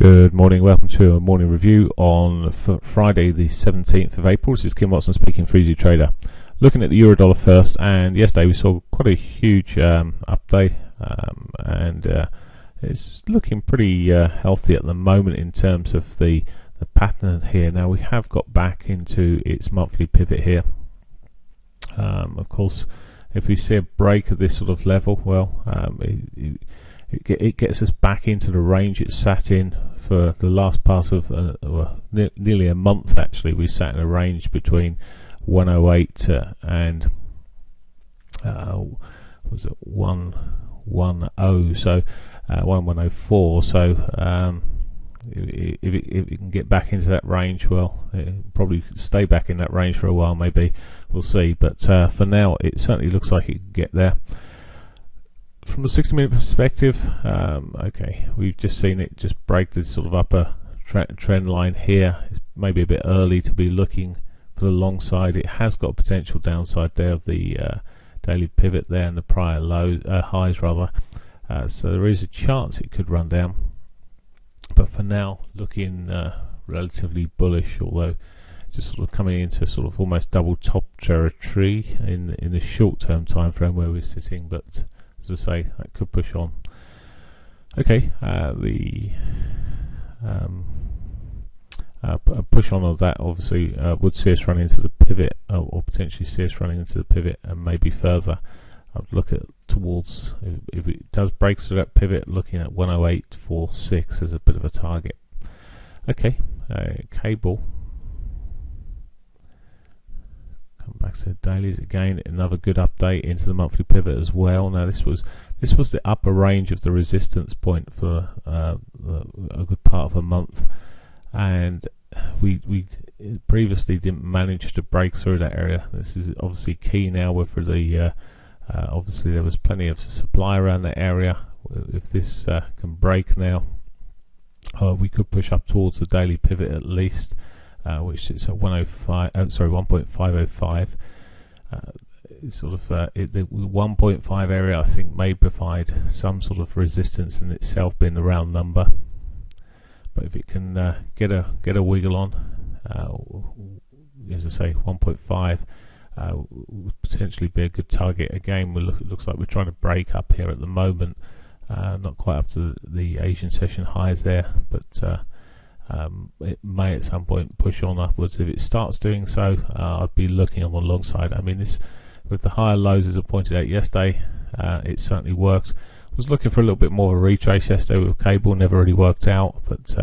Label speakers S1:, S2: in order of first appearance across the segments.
S1: Good morning, welcome to a morning review on Friday the 17th of April. This is Kim Watson speaking for Easy Trader. Looking at the Eurodollar first, and yesterday we saw quite a huge update, and it's looking pretty healthy at the moment in terms of the pattern here. Now we have got back into its monthly pivot here. Of course, if we see a break of this sort of level, well, it gets us back into the range it sat in for the last part of nearly a month. Actually, we sat in a range between 108 and was it 110, so 1104. So if it can get back into that range, well, it'll probably stay back in that range for a while. Maybe we'll see, but for now, it certainly looks like it can get there. From the 60-minute perspective, okay, we've just seen it just break this sort of upper trend line here. It's maybe a bit early to be looking for the long side. It has got potential downside there of the daily pivot there and the prior highs rather. So there is a chance it could run down. But for now, looking relatively bullish, although just sort of coming into sort of almost double top territory in the short-term time frame where we're sitting, but as I say, that could push on. Okay, the push on of that obviously would see us run into the pivot, or potentially see us running into the pivot and maybe further. I'd look at towards, if it does break through that pivot, looking at 108.46 as a bit of a target. Okay, cable. Come back to the dailies again. Another good update into the monthly pivot as well. Now this was the upper range of the resistance point for a good part of a month, and we previously didn't manage to break through that area. This is obviously key now. Where for the obviously there was plenty of supply around that area. If this can break now, we could push up towards the daily pivot at least. Which sits at 1.505. Sort of the 1.5 area, I think, may provide some sort of resistance in itself, being the round number. But if it can get a wiggle on, as I say, 1.5 would potentially be a good target. Again, it looks like we're trying to break up here at the moment. Not quite up to the Asian session highs there, but it may at some point push on upwards. If it starts doing so, I'd be looking on the long side. I mean, this with the higher lows, as I pointed out yesterday, it certainly works. I was looking for a little bit more of a retrace yesterday with cable, never really worked out, but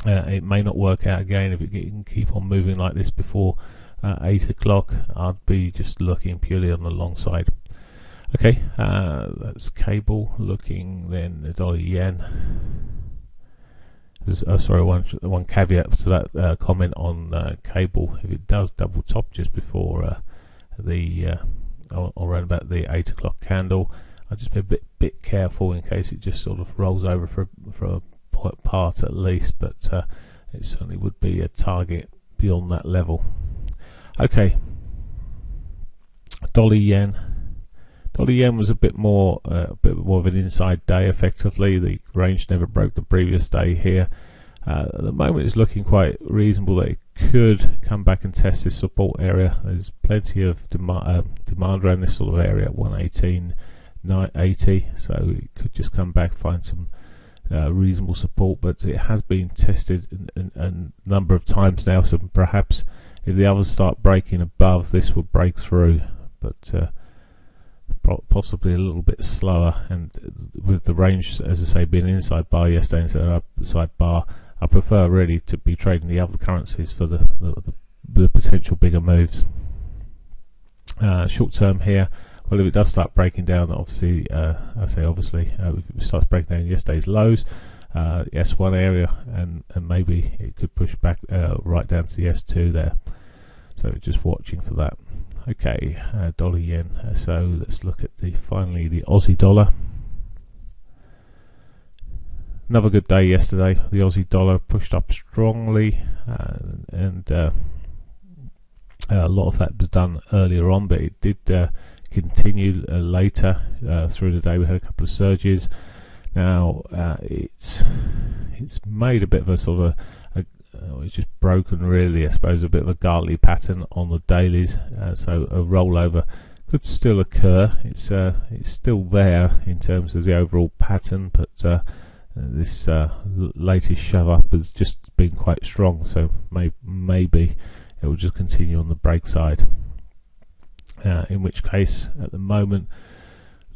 S1: it may not work out again if it can keep on moving like this before 8 o'clock. I'd be just looking purely on the long side. Okay, that's cable. Looking then the dollar yen. Sorry, one caveat to that comment on cable. If it does double top just before or around about the 8 o'clock candle, I'll just be a bit careful in case it just sort of rolls over for a part at least. But it certainly would be a target beyond that level. Okay, dollar yen. Dollar yen was a bit more of an inside day. Effectively, the range never broke the previous day here. At the moment, it's looking quite reasonable that it could come back and test this support area. There's plenty of demand around this sort of area at 118.80, so it could just come back, find some reasonable support. But it has been tested a number of times now, so perhaps if the others start breaking above, this will break through. But possibly a little bit slower, and with the range, as I say, being an inside bar yesterday instead of outside bar, I prefer really to be trading the other currencies for the potential bigger moves. Short term here, well, if it does start breaking down, obviously, if it starts breaking down yesterday's lows, S1 area, and maybe it could push back right down to the S2 there. So just watching for that. Okay, dollar yen. So let's look at finally the Aussie dollar. Another good day yesterday. The Aussie dollar pushed up strongly, and a lot of that was done earlier on, but it did continue later through the day. We had a couple of surges. Now it's it's made a bit of a sort of it's just broken really, I suppose, a bit of a gartly pattern on the dailies, so a rollover could still occur. It's still there in terms of the overall pattern, but this latest shove up has just been quite strong, so maybe it will just continue on the break side, in which case at the moment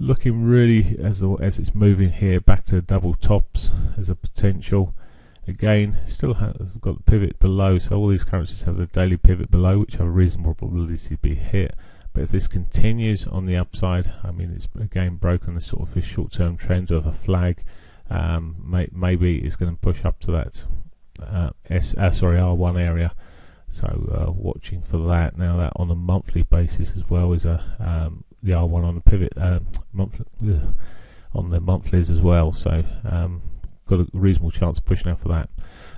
S1: looking really as it's moving here back to double tops as a potential. Again, still has got the pivot below, so all these currencies have the daily pivot below, which have a reasonable probability to be hit. But if this continues on the upside, I mean, it's again broken the sort of a short-term trend of a flag. Maybe it's going to push up to that R1 area. So watching for that. Now that on a monthly basis as well is the R1 on the pivot monthly on the monthlies as well. So got a reasonable chance of pushing out for that.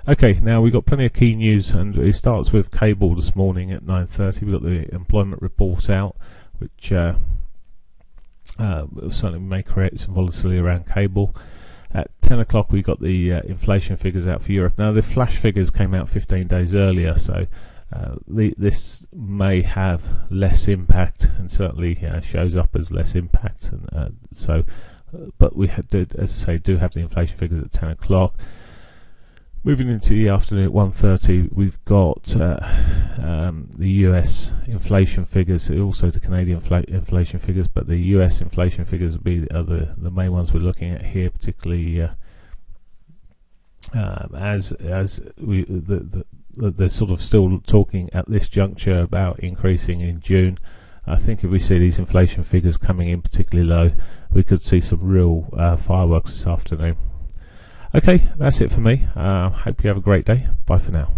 S1: Okay, now we've got plenty of key news, and it starts with cable this morning at 9:30. We've got the employment report out, which certainly may create some volatility around cable. At 10 o'clock we got the inflation figures out for Europe. Now the flash figures came out 15 days earlier, so this may have less impact, and certainly shows up as less impact, and but we as I say, do have the inflation figures at 10 o'clock. Moving into the afternoon at 1:30, we've got the US inflation figures, also the Canadian inflation figures, but the US inflation figures will be the main ones we're looking at here, particularly as they're sort of still talking at this juncture about increasing in June. I think if we see these inflation figures coming in particularly low, we could see some real fireworks this afternoon. Okay, that's it for me. Hope you have a great day. Bye for now.